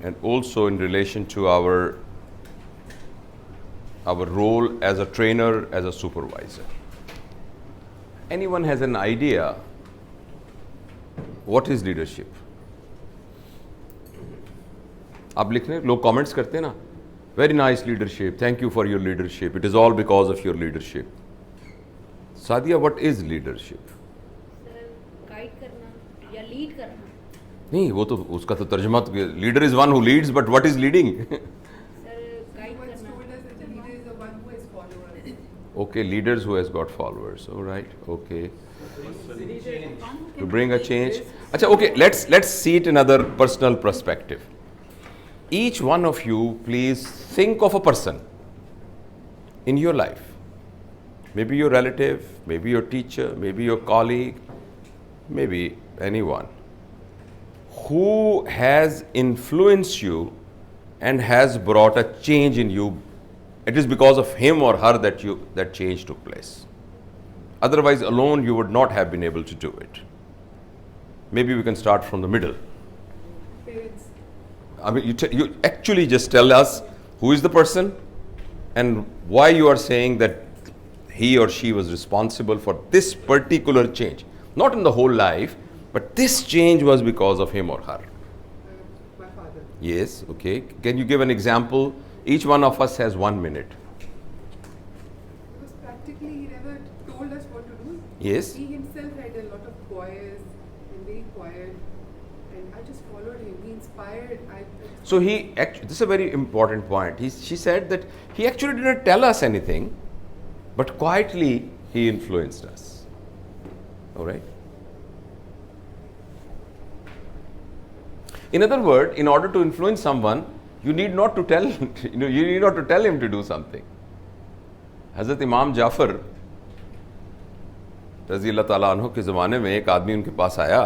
and also in relation to our role as a trainer, as a supervisor. Anyone has an idea what is leadership? आप लिख रहे हैं, लोग comments करते हैं ना, very nice leadership, thank you for your leadership, it is all because of your leadership. Sadia, what is leadership? Guide करना या लीड करना. नहीं, वो तो उसका तो तर्जमा, leader is one who Leeds, but what is leading? Guide करना. Okay, leaders who has got followers. All right. Okay. To bring a change. Acha, okay. Let's see it in another personal perspective. Each one of you, please think of a person in your life. Maybe your relative, maybe your teacher, maybe your colleague, maybe anyone who has influenced you and has brought a change in you. It is because of him or her that change took place. Otherwise, alone you would not have been able to do it. Maybe we can start from the middle. Parents. I mean, you actually just tell us who is the person and why you are saying that he or she was responsible for this particular change. Not in the whole life, but this change was because of him or her. My father. Yes, okay. Can you give an example? Each one of us has 1 minute. Because practically he never told us what to do. Yes. He himself had a lot of choirs and very quiet, and I just followed him. He inspired. So this is a very important point. She said that he actually didn't tell us anything, but quietly he influenced us. All right. In other words, in order to influence someone, you need not to tell you need not to tell him to do something. हज़रत इमाम जाफ़र रज़ी अल्लाह ताला अन्हु के ज़माने में एक आदमी उनके पास आया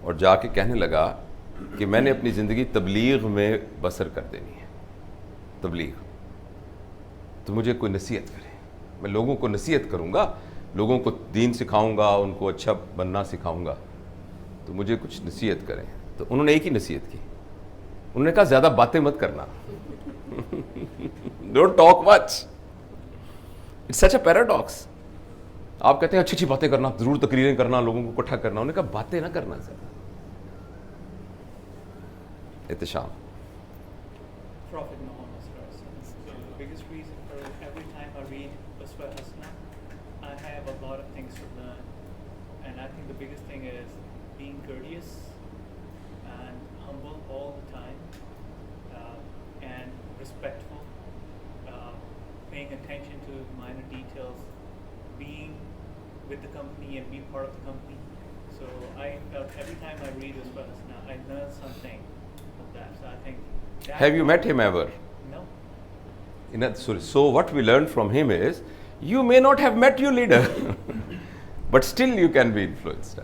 और जाके कहने लगा कि मैंने अपनी ज़िंदगी तबलीग में बसर कर देनी है, तबलीग, तो मुझे कोई नसीहत करे, मैं लोगों को नसीहत करूँगा, लोगों को दीन सिखाऊँगा, उनको अच्छा बनना सिखाऊँगा, तो मुझे कुछ नसीहत करें. तो उन्होंने एक ही नसीहत की, उन्होंने कहा ज़्यादा बातें मत करना. Don't talk much. It's such a paradox. आप कहते हैं अच्छी अच्छी बातें करना, जरूर तकरीरें करना, लोगों को इकट्ठा करना, उन्होंने कहा बातें ना करना ज़्यादा. Ehtesham. Prophet Muhammad sallallahu alaihi wasallam. The biggest reason for every time I read Uswa Hasana, I have a lot of things to learn, and I think the biggest thing is being courteous and humble all the time, and respectful, paying attention to minor details, being with the company and being part of the company. So I felt every time I read Uswa Hasana, I learn something of that. So I think that. Have you met him ever? No. So what we learned from him is, you may not have met your leader, but still you can be influenced.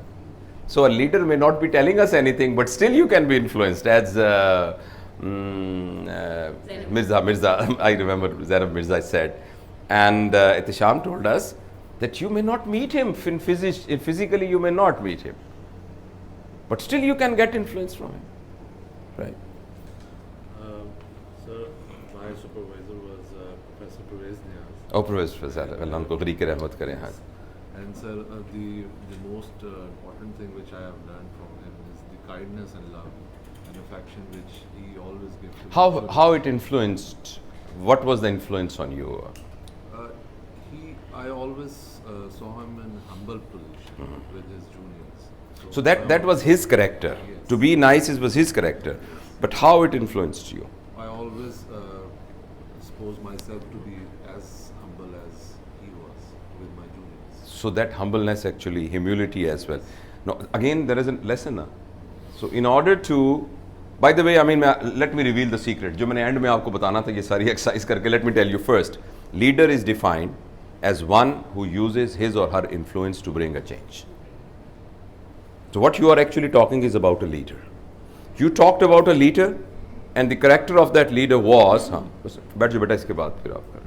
So a leader may not be telling us anything, but still you can be influenced. As Mirza, I remember Zainab Mirza said, and Ihtisham told us that you may not meet him physically, you may not meet him, but still you can get influence from him, right? Sir, my supervisor was Professor Perez Niaz. Oh, Professor, Allah unko ghari ke rahmat kare. हाँ. And sir, the most important thing which I have learned from him is the kindness and love and affection which he always gives to students. How it influenced? What was the influence on you? I always saw him in humble position with his juniors. So that was his character. Yes. To be nice was his character. But how it influenced you? I always suppose myself to be as humble as he was with my juniors. So that humbleness, actually, humility as well. Now, again, there is a lesson. Huh? So in order to, by the way, I mean, let me reveal the secret. जो मैंने end में आपको बताना था ये सारी exercise करके, let me tell you first. Leader is defined as one who uses his or her influence to bring a change. So what you are actually talking is about a leader. You talked about a leader, and the character of that leader was, बैठ जाओ बेटा इसके बाद फिर आप कर.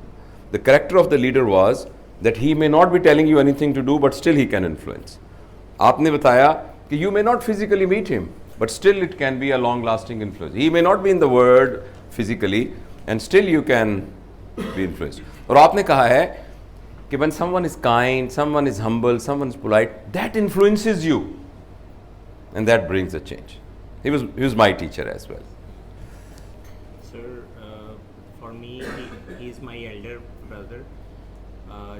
The character of the leader was that he may not be telling you anything to do, but still he can influence. आपने बताया कि you may not physically meet him, but still it can be a long lasting influence. He may not be in the world physically and still you can be influenced. और आपने कहा है कि when someone is kind, someone is humble, someone is polite, that influences you and that brings a change. He was my teacher as well. Sir, for me, he is my elder brother.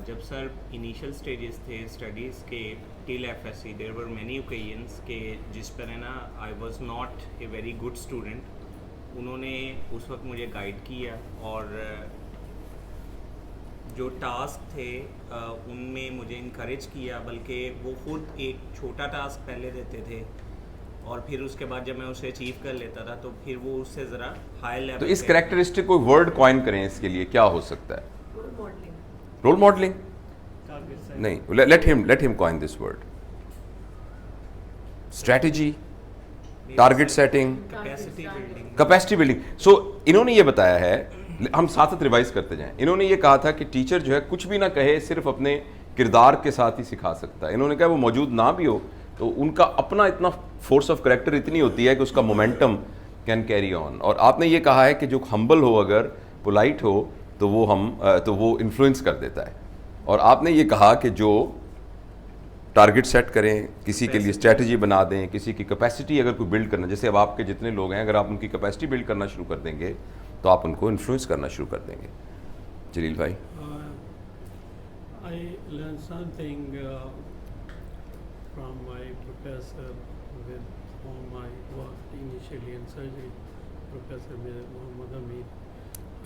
जब sir initial stages थे studies के till FSc there were many occasions के जिस पर है ना I was not a very good student, उन्होंने उस वक्त मुझे गाइड किया और जो टास्क थे उनमें मुझे इनकरेज किया, बल्कि वो खुद एक छोटा टास्क पहले देते थे और फिर उसके बाद जब मैं उसे अचीव कर लेता था तो फिर वो उससे ज़रा हाई लेवल। तो इस कैरेक्टरिस्टिक को वर्ड कॉइन करें इसके लिए क्या हो सकता है? रोल मॉडलिंग नहीं, let him coin this word. Strategy, target setting, capacity building. So इन्होंने ये बताया है, हम साथ साथ रिवाइज करते जाएं। इन्होंने ये कहा था कि टीचर जो है कुछ भी ना कहे, सिर्फ अपने किरदार के साथ ही सिखा सकता है। इन्होंने कहा वो मौजूद ना भी हो तो उनका अपना इतना फोर्स ऑफ करेक्टर इतनी होती है कि उसका मोमेंटम कैन कैरी ऑन। और आपने ये कहा है कि जो हम्बल हो, अगर पोलाइट हो, तो वो इन्फ्लुएंस कर देता है। और आपने ये कहा कि जो टारगेट सेट करें, किसी के लिए स्ट्रेटजी बना दें, किसी की कैपेसिटी अगर कोई बिल्ड करना, जैसे अब आपके जितने लोग हैं, अगर आप उनकी कैपेसिटी बिल्ड करना शुरू कर देंगे तो आप उनको इन्फ्लुएंस करना शुरू कर देंगे। जलील भाई। I learned something from my professor with whom I worked initially in surgery, Professor Mohammad Amin.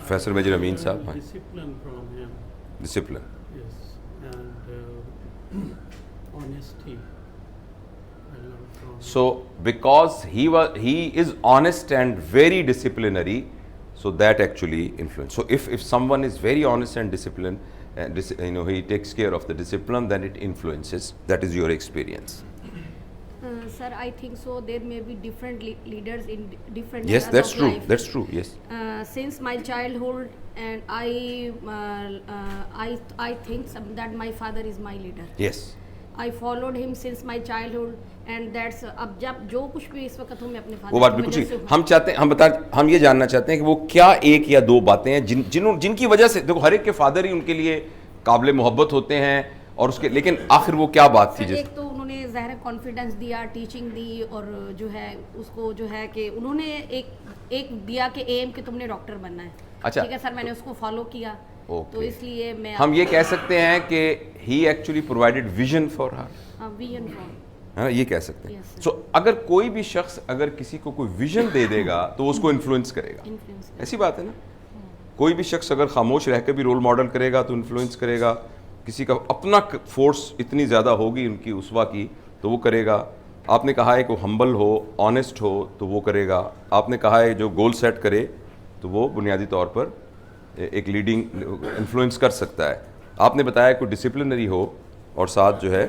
Professor Major Amin Saab, हाँ। Discipline from him. Discipline. Yes, and honesty. I learned from him. So because he is honest and very disciplinary, so that actually influence. So if someone is very honest and disciplined, and he takes care of the discipline, then it influences. That is your experience. Sir, I think so. There may be different leaders in different Yes, eras that's of true. life. That's true. Yes. Since my childhood, and I think that my father is my leader. Yes. I followed him since my childhood, and that's अब जब जो कुछ भी इस वक्त हूँ मैं अपने वो father बात की बिल्कुल वजह से ठीक। हूँ। हम ये जानना चाहते हैं कि वो क्या एक या दो बातें हैं जिनकी वजह से, देखो हर एक के फादर ही उनके लिए काबिल मोहब्बत होते हैं और उसके, लेकिन आखिर वो क्या बात थी? सर, एक तो उन्होंने ज़ाहिर कॉन्फिडेंस दिया, टीचिंग दी, और जो है उसको जो है कि उन्होंने एक दिया कि एम कि तुमने डॉक्टर बनना है। अच्छा, ठीक है सर, मैंने उसको फॉलो किया। तो इसलिए मैं हम ये कह सकते हैं कि he actually provided vision for her, vision for, है ना, ये कह सकते हैं। Yes, sir. सो अगर कोई भी शख्स अगर किसी को कोई विजन दे देगा तो वो उसको इन्फ्लुएंस करेगा, इन्फ्लुएंस। ऐसी बात है ना। कोई भी शख्स अगर खामोश रह के भी रोल मॉडल करेगा तो इन्फ्लुएंस करेगा। किसी का अपना फोर्स इतनी ज़्यादा होगी उनकी उसवा की तो वो करेगा। आपने कहा है कि वो हम्बल हो, ऑनेस्ट हो तो वो करेगा। आपने कहा है जो गोल सेट करे तो वो बुनियादी तौर पर एक लीडिंग इन्फ्लुएंस कर सकता है। आपने बताया कि डिसिप्लिनरी हो और साथ जो है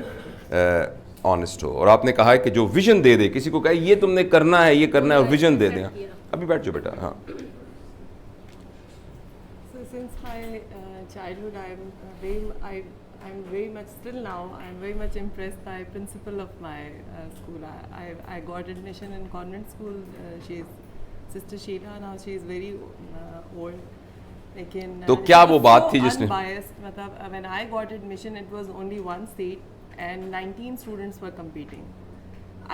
ऑनेस्ट हो। और आपने कहा है कि जो विजन दे दे, किसी को कहे ये तुमने करना है, ये करना है, और विजन दे दें। अभी बैठ जाओ बेटा। हाँ। So since my childhood, I'm very much still now. I'm very much impressed by principal of my school. I got admission in convent school. She's Sister Sheila. Now she is very old. लेकिन तो क्या वो बात थी जिसने unbiased, मतलब when I got admission, it was only one seat and 19 students were competing.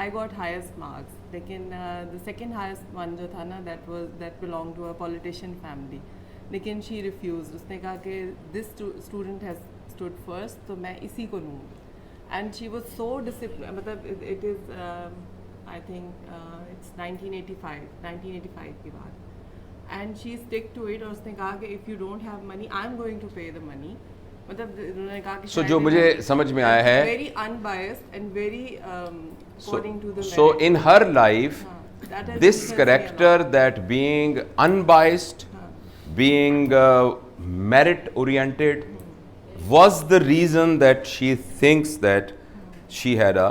I got highest marks. लेकिन the second highest one जो था ना, that belonged to a politician family. लेकिन she refused. उसने कहा कि this student has stood first, तो मैं इसी को लूँगी. And she was so disciplined. मतलब it is I think it's 1985 की बात. And she stick to it और उसने कहा कि if you don't have money, I'm going to pay the money. मतलब उन्होंने कहा कि So जो मुझे समझ में आया है, very unbiased and very according to the so merit. in her life, that has this impressed me a character, lot. that being unbiased, being merit oriented, was the reason that she thinks that she had a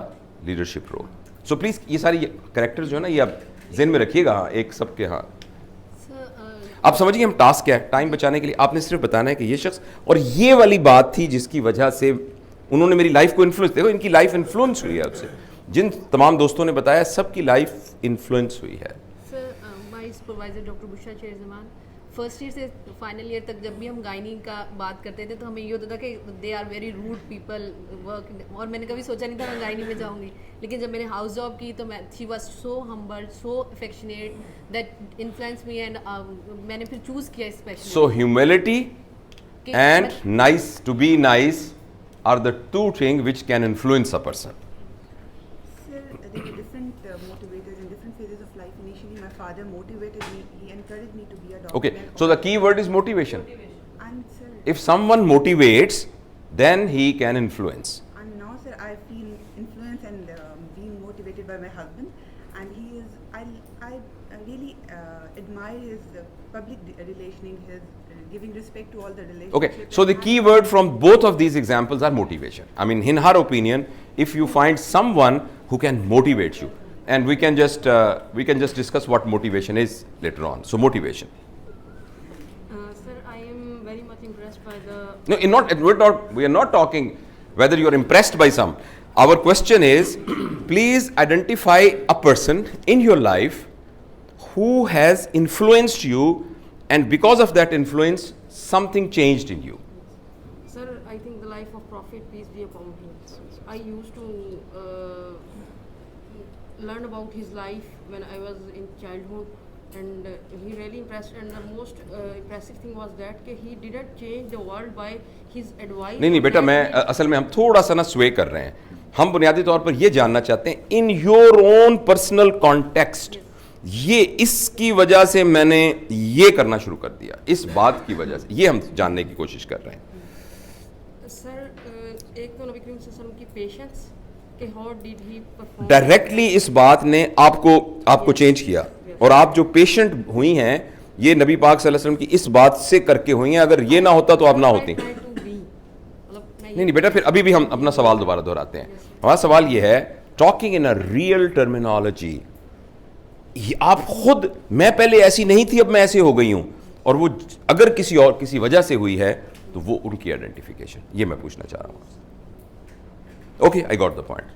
leadership role. So please ये सारी characters जो है ना, ये आप ज़हन में रखिएगा। हाँ, एक सबके, हाँ आप समझिए हम टास्क क्या है। टाइम बचाने के लिए आपने सिर्फ बताना है कि ये शख्स, और ये वाली बात थी जिसकी वजह से उन्होंने मेरी लाइफ को इन्फ्लुएंस, देखो इनकी लाइफ इन्फ्लुएंस हुई है आपसे। जिन तमाम दोस्तों ने बताया सबकी लाइफ इन्फ्लुएंस हुई है. Sir my supervisor doctor Bushra Sherzaman, first year से फाइनल ईयर तक जब भी हम गायनी का बात करते थे तो हमें ये होता था कि they are very rude people work, और मैंने कभी सोचा नहीं था मैं गायनी में जाऊंगी, लेकिन जब मैंने हाउस जॉब की तो मैं she was so humble, so affectionate, that influence me and मैंने फिर चूज़ किया specially. So humility and nice, to be nice are the two things which can influence a person. Sir, there were different motivators in different phases of life. Initially, my father motivated me. He encouraged me to be a doctor. Okay, so the key word is motivation. And sir, If someone motivates, then he can influence. and now, sir, I feel influenced and being motivated by my husband. And he is, I really admire his public relationing, his giving respect to all the relationships. Okay, so the key word from both of these examples are motivation. I mean, in her opinion, if you find someone who can motivate you, and we can just discuss what motivation is later on. So motivation. Sir, I am very much impressed by the. No, we are not talking whether you are impressed by some. Our question is, please identify a person in your life who has influenced you, and because of that influence, something changed in you. Sir, I think the life of Prophet, peace be upon him. I used to learn about his life when I was in childhood, and he really impressed. And the most impressive thing was that he didn't change the world by his advice. नहीं बेटा, मैं असल में हम थोड़ा सा ना स्वे कर रहे हैं. हम बुनियादी तौर पर ये जानना चाहते हैं in your own personal context, ये इसकी वजह से मैंने ये करना शुरू कर दिया, इस बात की वजह से, ये हम जानने की कोशिश कर रहे हैं. सर, एक तो नबी करीम सल्लल्लाहु अलैहि वसल्लम की पेशेंस कि how did he perform directly इस बात ने आपको चेंज किया, और आप जो पेशेंट हुई हैं ये नबी पाक सल्लल्लाहु अलैहि वसल्लम की इस बात से करके हुई हैं. अगर ये ना होता तो आप ना होती. नहीं बेटा, फिर अभी भी हम अपना सवाल दोबारा दोहराते हैं. हमारा सवाल ये है, talking in a real terminology, आप खुद, मैं पहले ऐसी नहीं थी अब मैं ऐसे हो गई हूं, और वो अगर किसी वजह से हुई है तो वो उनकी आइडेंटिफिकेशन, ये मैं पूछना चाह रहा हूं. Okay, I got the point.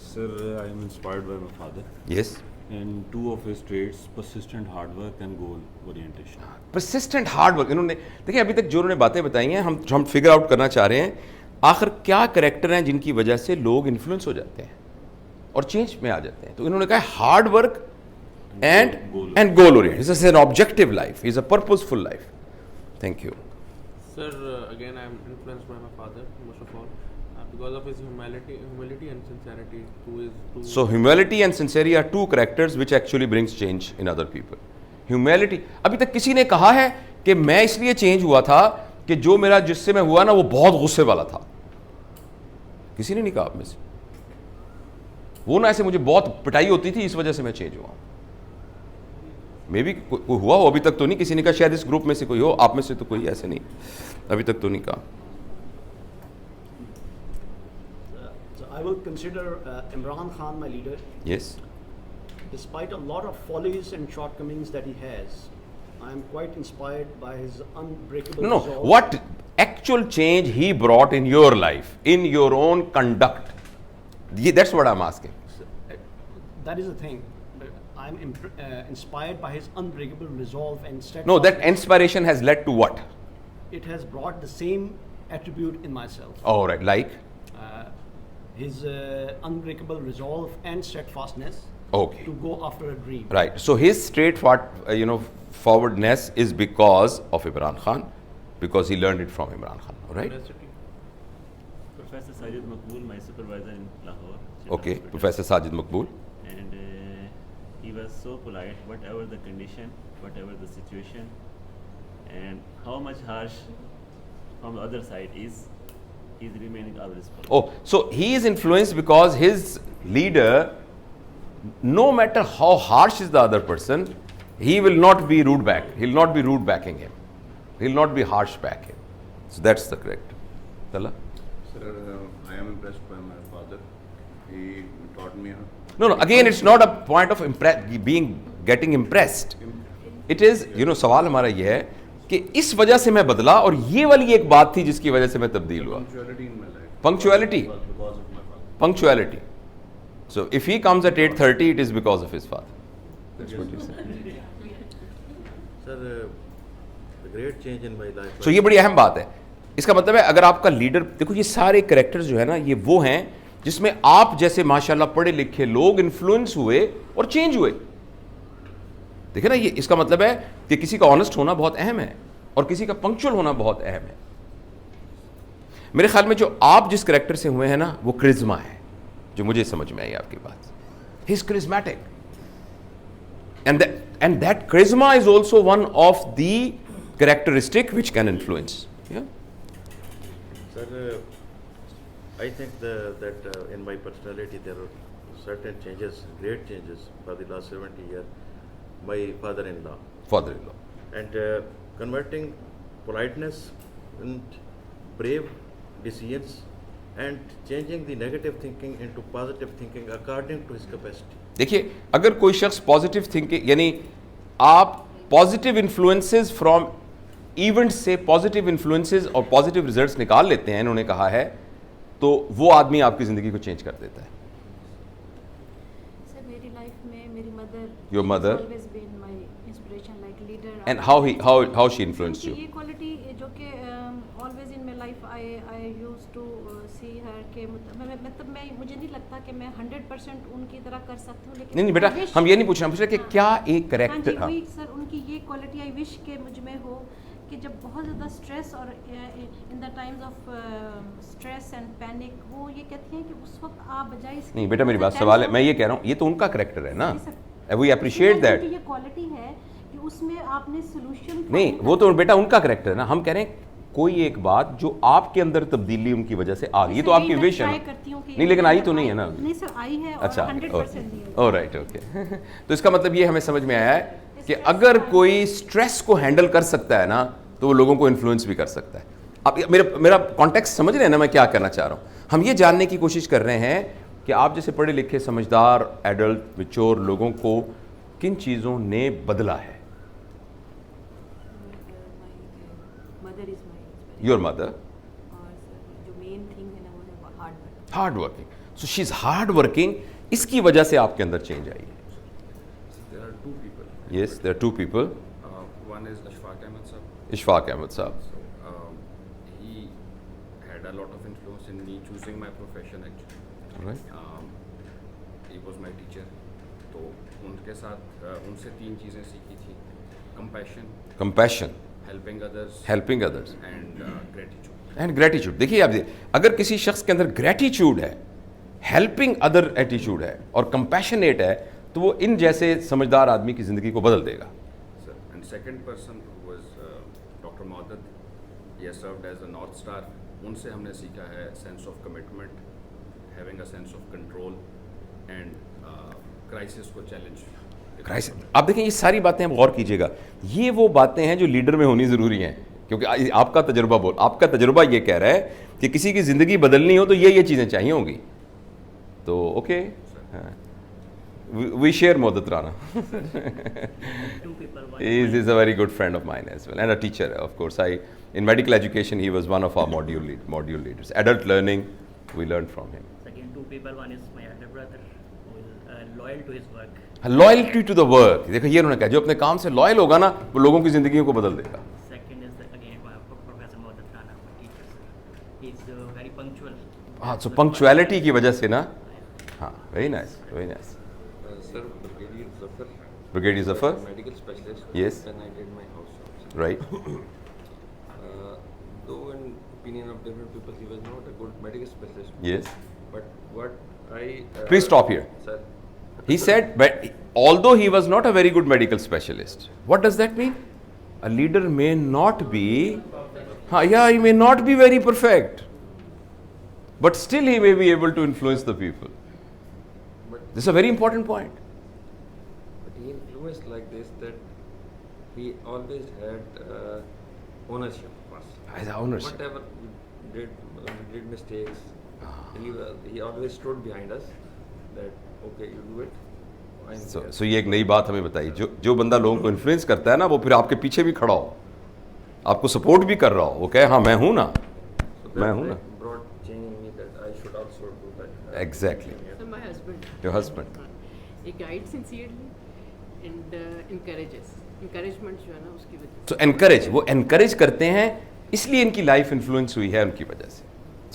Sir, I am inspired by my father. Yes. And two of his traits, persistent hard work and goal orientation. Persistent hard work. इन्होंने देखिए अभी तक जो उन्होंने बातें बताई हैं, हम फिगर आउट करना चाह रहे हैं आखिर क्या कैरेक्टर हैं जिनकी वजह से लोग इन्फ्लुएंस हो जाते हैं और चेंज में आ जाते हैं. तो इन्होंने कहा hard work and goal oriented. This is an objective life, is a purposeful life. Thank you. Sir, again, I am influenced by my father, most of all, because of his humility and sincerity. So humility and sincerity are two characters which actually brings change in other people. Humility. अभी तक किसी ने कहा है कि मैं इसलिए change हुआ था कि जो मेरा जिससे मैं हुआ ना वो बहुत गुस्से वाला था? किसी ने नहीं कहा आप में से. वो ना ऐसे मुझे बहुत पिटाई होती थी, इस वजह से मैं चेंज हुआ. मे बी कोई हुआ हो, अभी तक तो नहीं किसी ने कहा. शायद इस ग्रुप में से कोई हो, आप में से तो कोई ऐसे नहीं, अभी तक तो नहीं कहा. I will consider Imran Khan my leader. Yes. Despite a lot of follies and shortcomings that he has, I am quite inspired by his unbreakable No, resolve. what actual change he brought in your life, in your own conduct? That's what I'm asking. That is the thing. I'm inspired by his unbreakable resolve and steadfast. No, that inspiration has led to what? It has brought the same attribute in myself. Oh, right. Like? His unbreakable resolve and steadfastness. Okay. To go after a dream. Right. So his forwardness is because of Imran Khan, because he learned it from Imran Khan. Right? Professor Sajid Maqbool, my supervisor in Lahore. Okay, Professor Sajid Maqbool. And he was so polite, whatever the condition, whatever the situation, and how much harsh from the other side is, he's remaining always polite. Oh, so he is influenced because his leader, no matter how harsh is the other person, he will not be rude back. He will not be rude backing him. He will not be harsh back him. So that's the correct. Tala? Sir, I am impressed by my father. He taught me. No. Again, it's not a point of getting impressed. It is, सवाल हमारा ये है कि इस वजह से मैं बदला, और ये वाली एक बात थी जिसकी वजह से मैं तब्दील हुआ. Punctuality in my life. Punctuality. Because of my father. Punctuality. So if he comes at 8:30, it is because of his father. That's what you say. Sir, the great change in my life. So ये बड़ी अहम बात है. इसका मतलब है अगर आपका लीडर, देखो ये सारे कैरेक्टर्स जो है ना, ये वो हैं जिसमें आप जैसे माशाल्लाह पढ़े लिखे लोग इन्फ्लुएंस हुए और चेंज हुए. देखिए ना, ये इसका मतलब है कि किसी का ऑनेस्ट होना बहुत अहम है और किसी का पंक्चुअल होना बहुत अहम है. मेरे ख्याल में जो आप जिस कैरेक्टर से हुए हैं ना, वो क्रिज्मा है, जो मुझे समझ में आई आपकी बात. He is charismatic and that charisma is also one of the characteristic which can influence. Yeah. Sir, I think that in my personality there are certain changes, great changes for the last 70 years. My father-in-law. Father-in-law. And converting politeness and brave decisions and changing the negative thinking into positive thinking according to his capacity. देखिए, अगर कोई शख्स positive thinking, यानी आप positive influences from events से positive influences और positive results निकाल लेते हैं, इन्होंने कहा है, तो वो आदमी आपकी जिंदगी को चेंज कर देता है. सर, मेरी लाइफ में मेरी mother, your mother, always been my inspiration like leader. And how she influenced you? ये क्वालिटी जो कि always in my life I used to see her के मतलब मैं मुझे नहीं लगता कि मैं 100% उनकी तरह कर सकती हूँ, लेकिन नहीं बेटा, हम ये नहीं पूछ रहे कि क्या एक करेक्टर. हाँ जी, सर, उनकी ये क्वालिटी आई विश के मुझ में हो कि जब बहुत ज़्यादा स्ट्रेस और in the times of stress and panic, वो ये कहती हैं कि उस वक्त आप बजाय इसके, नहीं बेटा, मेरी बात सवाल है, मैं ये कह रहा हूँ, ये तो उनका करेक्टर है ना, वी अप्रिशिएट दैट. ये क्वालिटी है कि उसमें आपने सोल्यूशन नहीं, वो तो बेटा उनका करेक्टर है ना. हम कह रहे हैं कोई एक बात जो आपके अंदर तब्दीली उनकी वजह से आ गई, ये तो आपकी विश है. नहीं, लेकिन आई तो नहीं है ना. नहीं सर, आई है. अच्छा, 100% ऑलराइट, ओके. तो इसका मतलब ये हमें समझ में आया है कि अगर कोई स्ट्रेस को हैंडल कर सकता है ना, तो वो लोगों को इन्फ्लुएंस भी कर सकता है. अब मेरा कॉन्टेक्स्ट समझ रहे हैं ना मैं क्या करना चाह रहा हूँ? हम ये जानने की कोशिश कर रहे हैं कि आप जैसे पढ़े लिखे समझदार एडल्ट मैच्योर लोगों को किन चीज़ों ने बदला है. Your mother. जो मेन थिंग है ना, वो है hard working. So she is hard working. इसकी वजह से आपके अंदर चेंज आई है. There are two people. Yes, there are two people. One is Ashfaq Ahmed Sahab. Ishfaq Ahmed Sahab. So, he had a lot of influence in me choosing my profession actually. Right. He was my teacher. तो उनके साथ उनसे 3 चीज़ें सीखी थी. Compassion. Helping others. And gratitude. And gratitude. देखिए आप अगर किसी शख्स के अंदर ग्रेटिट्यूड है, हेल्पिंग अदर एटीट्यूड है और कंपैशनेट है, तो वो इन जैसे समझदार आदमी की जिंदगी को बदल देगा. Sir, and second person was Dr. Maudud. He has served as a North Star. उनसे हमने सीखा है sense of commitment, having a sense of control, and crisis को challenge. क्राइसिस. आप देखें ये सारी बातें आप गौर कीजिएगा, ये वो बातें हैं जो लीडर में होनी ज़रूरी हैं, क्योंकि आपका तजुर्बा ये कह रहा है कि किसी की ज़िंदगी बदलनी हो तो ये चीज़ें चाहिए होंगी. तो okay, we share Mohaddat Rana. He is a very good friend of mine as well and a teacher, of course. In medical education he was one of our module leaders. Adult learning, we learned from him. Second, 2 people. One is my elder brother, who is loyal to his work. Loyalty to the work. देखो ये उन्होंने कहा, जो अपने काम से loyal होगा ना, वो लोगों की जिंदगी को बदल देगा. Second is again Professor Maudud Rana, my teacher. He is very punctual. हाँ, so punctuality की वजह से ना, हाँ, very nice. Sir, Brigadier Zafar. Brigadier Zafar. Medical specialist. Yes. When I did my house jobs. Right. Though in opinion of different people, he was not a good medical specialist. Yes. But what I. Please stop here. Sir. He said, but although he was not a very good medical specialist, what does that mean? A leader may not be, he may not be very perfect, but still he may be able to influence the people. This is a very important point. But he influenced like this that he always had ownership. Ownership. Whatever we did mistakes, he always stood behind us. That okay, you do it. So ये एक नई बात हमें बताई, जो बंदा लोगों को इन्फ्लुएंस करता है ना, वो फिर आपके पीछे भी खड़ा हो, आपको सपोर्ट भी कर रहा हो, वो कहे हाँ मैं हूँ ना, मैं हूँ ना. Brought change in me that I should also do that. Exactly. So my husband husband. Your husband. He guides sincerely and encourages. Encouragement जो है ना उसकी वजह से. So encourage, वो encourage करते हैं, इसलिए इनकी लाइफ इन्फ्लुएंस हुई है उनकी वजह से.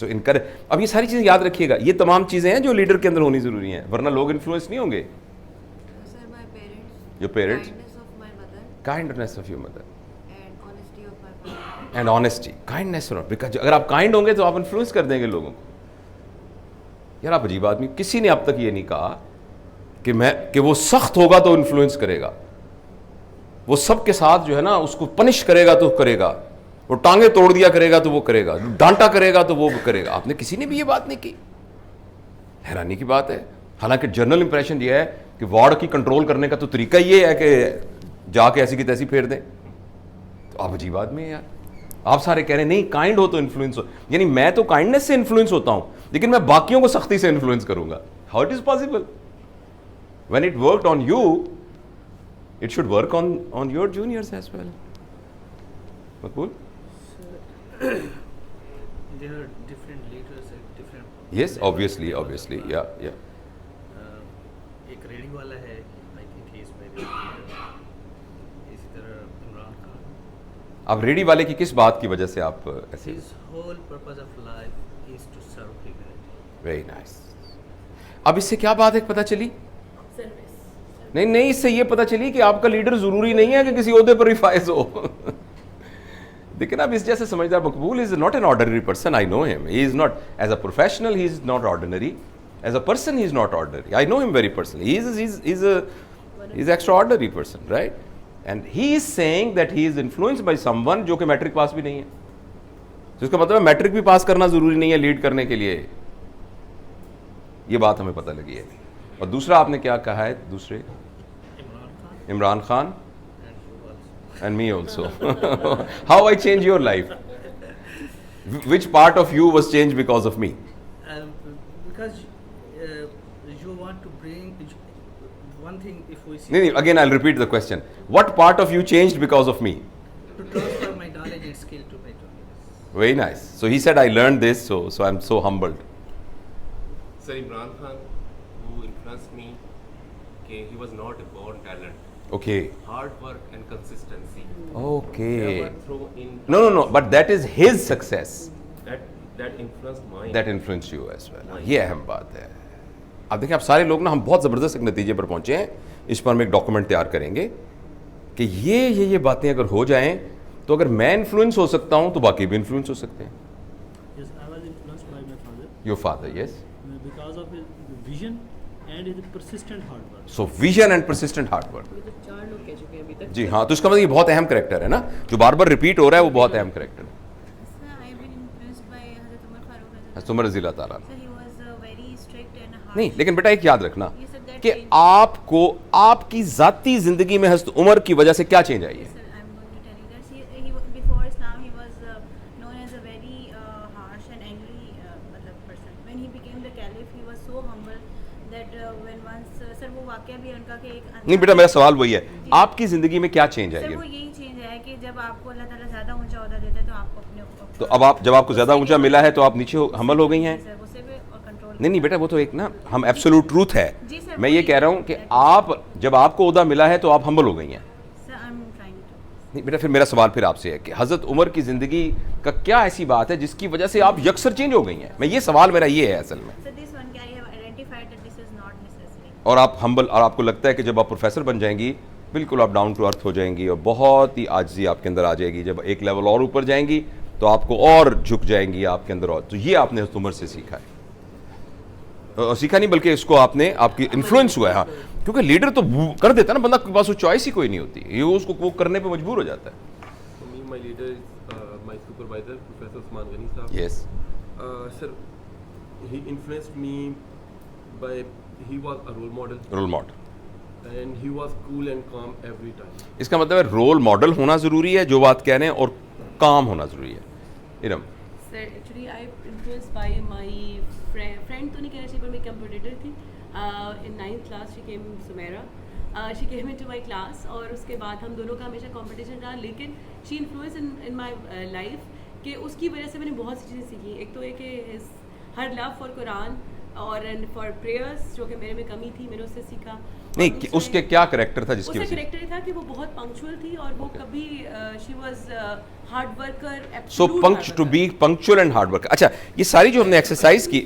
So encourage. अब ये सारी चीज़ें याद रखिएगा, ये तमाम चीज़ें हैं जो लीडर के अंदर होनी ज़रूरी हैं, वरना लोग इन्फ्लुएंस नहीं होंगे. Sir, my parents. Your parents. Kindness of my mother. Kindness of your mother. And honesty of my father. And honesty. Kindness or not. Because अगर आप काइंड होंगे तो आप इन्फ्लुएंस कर देंगे लोगों को. यार आप अजीब आदमी, किसी ने अब तक ये नहीं कहा कि वो सख्त होगा तो इन्फ्लुएंस करेगा, वो सबके साथ जो है ना उसको पनिश करेगा तो करेगा, वो टांगे तोड़ दिया करेगा तो वो करेगा, डांटा करेगा तो वो करेगा. आपने किसी ने भी ये बात नहीं की. हैरानी की बात है. हालांकि जनरल इंप्रेशन ये है कि वार्ड की कंट्रोल करने का तो तरीका ये है कि जाके ऐसी की तैसी फेर दें. तो आप अजीब आदमी है यार. आप सारे कह रहे हैं नहीं काइंड हो तो इन्फ्लुएंस हो, यानी मैं तो काइंडनेस से इन्फ्लुएंस होता हूं लेकिन मैं बाकियों को सख्ती से इन्फ्लुएंस करूंगा. How it is possible? When it worked on you, it should work on your juniors as well. Makbul? There are different leaders at different. Yes, obviously, yeah. एक रेडिंग वाला है, I think he is very good. इसी तरह इमरान खान. अब ready वाले की किस बात की वजह से आप ऐसे? His whole purpose of life is to serve humanity. Very nice. अब इससे क्या बात है पता चली? नहीं, इससे ये पता चली कि आपका लीडर जरूरी नहीं है कि किसी ओहदे पर ही फायज हो. देखिए ना, अब इस जैसे समझदार Maqbool is not an ordinary person. I know him. He is not as a professional, he is not ordinary. As a person he is not ordinary. I know him very personally. He is extraordinary person, right? And he is saying that he is influenced by someone जो कि matric pass भी नहीं है. तो इसका मतलब matric भी पास करना जरूरी नहीं है लीड करने के लिए. ये बात हमें पता लगी है. और दूसरा आपने क्या कहा है? दूसरे Imran Khan and me also. How I changed your life? Which part of you was changed because of me? Because you want to bring one thing. If we see. No, again I'll repeat the question. What part of you changed because of me? To transfer my knowledge and skill to my juniors. Very nice. So he said I learned this, so I'm so humbled. Sir, Imran Khan, who influenced me, he was not a born talent. Okay. Hard work and consistency. Okay. Never throw in. No. But that is his success. That influenced mine. That influenced you as well. ये अहम बात है. अब देखिए, आप सारे लोग ना, हम बहुत ज़बरदस्त एक नतीजे पर पहुँचे हैं. इस पर हम एक डॉक्यूमेंट तैयार करेंगे कि ये बातें अगर हो जाएं तो अगर मैं इन्फ्लुएंस हो सकता हूँ तो बाकी भी इन्फ्लुएंस हो सकते हैं. Yes, I was influenced by my father. Your father, yes. Because of his vision and his persistent hard work. So vision and persistent hard work. ये तो 4 लोग कह चुके हैं अभी तक. जी हाँ, तो इसका मतलब ये बहुत अहम कैरेक्टर है ना, जो बार बार रिपीट हो रहा है, वो बहुत अहम कैरेक्टर है. उमर रज़ी अल्लाह ताला. नहीं, लेकिन बेटा एक याद रखना कि आपको आपकी जाती जिंदगी में हज़रत उमर की वजह से क्या चेंज आई है. नहीं बेटा, मेरा सवाल वही है, आपकी जिंदगी में क्या चेंज आई है? वो यही चेंज है कि जब आपको अल्लाह ताला ज्यादा ऊंचा ओहदा देता है तो आपको अपने तो अब आप जब आपको ज्यादा ऊंचा मिला है तो आप नीचे हमल हो गई हैं. नहीं बेटा, वो तो एक ना, हम एब्सोल्यूट ट्रूथ है. मैं ये कह रहा हूँ कि आप जब आपको ओहदा मिला है तो आप हमल हो गई हैं. नहीं बेटा, फिर मेरा सवाल फिर आपसे है कि हजरत उमर की जिंदगी का क्या ऐसी बात है जिसकी वजह से आप यकसर चेंज हो गई हैं? मैं ये सवाल मेरा ये है असल में. और आप हम्बल, और आपको लगता है कि जब आप प्रोफेसर बन जाएंगी बिल्कुल आप डाउन टू अर्थ हो जाएंगी और बहुत ही आजिज़ी आपके अंदर आ जाएगी. जब एक लेवल और ऊपर जाएंगी तो आपको और झुक जाएंगी आपके अंदर. और तो ये आपने हज़रत उमर से सीखा है. सीखा नहीं बल्कि इसको आपने, आपकी इन्फ्लुएंस हुआ है. हाँ, क्योंकि लीडर तो कर देता है ना, बंदा के पास वो चॉइस ही कोई नहीं होती, ये उसको वो करने पे मजबूर हो जाता है. My leader is my supervisor, Professor Usman Ghani sahab. Yes. Sir, he influenced me by, he was a role model. Role model. And he was cool and calm every time. इसका मतलब है रोल मॉडल होना ज़रूरी है, जो बात कह रहे हैं, और काम होना ज़रूरी है. Iram. Sir, actually I influenced by my friend तो नहीं कहना चाहिए, पर मेरी competitor थी. In 9th class she came, Sumaira. She came into my class और उसके बाद हम दोनों का हमेशा competition रहा, लेकिन she influenced in my life कि उसकी वजह से मैंने बहुत सी चीज़ें सीखी. एक तो है कि her love for Quran और एंड फॉर प्रेयर्स जो कि मेरे में कमी थी मैंने उससे सीखा। नहीं उसके क्या करेक्टर था जिसकी उसका वजह से? करेक्टर था कि वो बहुत पंक्चुअल थी और वो कभी she was hard worker. So to be punctual and hard work. अच्छा ये सारी जो हमने एक्सरसाइज की,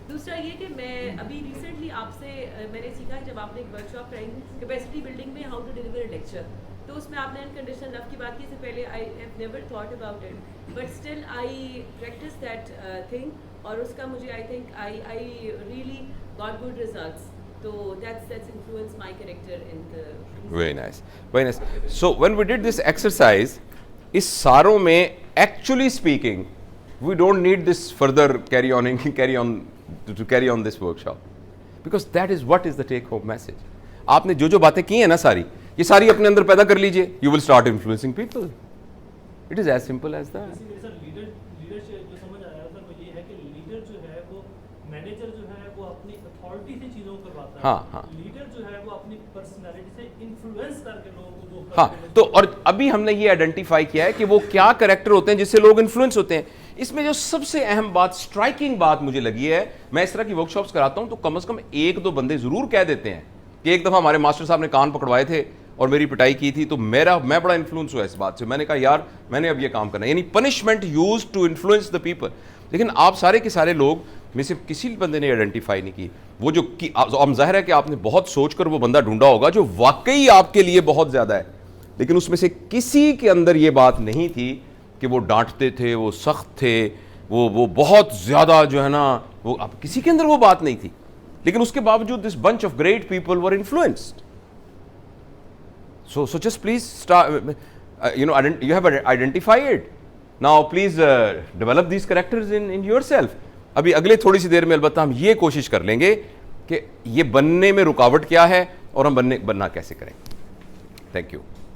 दूसरा ये कि मैं अभी रिसेंटली आपसे मैंने सीखा जब आपने एक वर्कशॉप कराई कैपेसिटी बिल्डिंग में हाउ टू डिलीवर लेक्चर, तो उसमें आपने अनकंडीशनल लव की बात की। इससे पहले I have never thought about it but still I practice that thing और उसका मुझे I think I really got good results. So that's influenced my character in the. Very nice, very nice. So when we did this exercise, इस सारों में actually speaking, we don't need this further carry on this workshop, because that is what is the take home message. आपने जो जो बातें की हैं ना सारी, ये सारी अपने अंदर पैदा कर लीजिए. You will start influencing people. It is as simple as that. Sir leadership जो समझ आया सर वो ये है कि लीडर जो है वो मैनेजर जो है वो अपनी अथॉरिटी से चीज़ों को करवाता है। हाँ। लीडर जो है वो अपनी पर्सनालिटी से इन्फ्लुएंस करके लोगों को वो हाँ, तो और अभी हमने ये आइडेंटिफाई किया है कि वो क्या कैरेक्टर होते हैं जिससे लोग इन्फ्लुएंस होते हैं। इसमें जो सबसे अहम बात, स्ट्राइकिंग बात मुझे लगी है, मैं इस तरह की वर्कशॉप्स कराता हूं तो कम से कम एक दो बंदे जरूर कह देते हैं कि एक दफा हमारे मास्टर साहब ने कान पकड़वाए थे और मेरी पिटाई की थी, तो मैं बड़ा इन्फ्लुएंस हुआ इस बात से। मैंने कहा यार मैंने अब ये काम करना है, यानी punishment use to influence the people. लेकिन आप सारे के सारे लोग में से किसी बंदे ने आइडेंटिफाई नहीं की वो जो कि अब जाहिर है कि आपने बहुत सोचकर वो बंदा ढूंढा होगा जो वाकई आपके लिए बहुत ज़्यादा है, लेकिन उसमें से किसी के अंदर ये बात नहीं थी कि वो डांटते थे, वो सख्त थे, वो बहुत ज़्यादा जो है ना, वो अब किसी के अंदर वो बात नहीं थी, लेकिन उसके बावजूद this bunch of great people were influenced. So just please start, you have identified. Now please develop these characters in yourself. अभी अगले थोड़ी सी देर में अलबत्ता हम ये कोशिश कर लेंगे कि ये बनने में रुकावट क्या है और हम बनना कैसे करें। Thank you.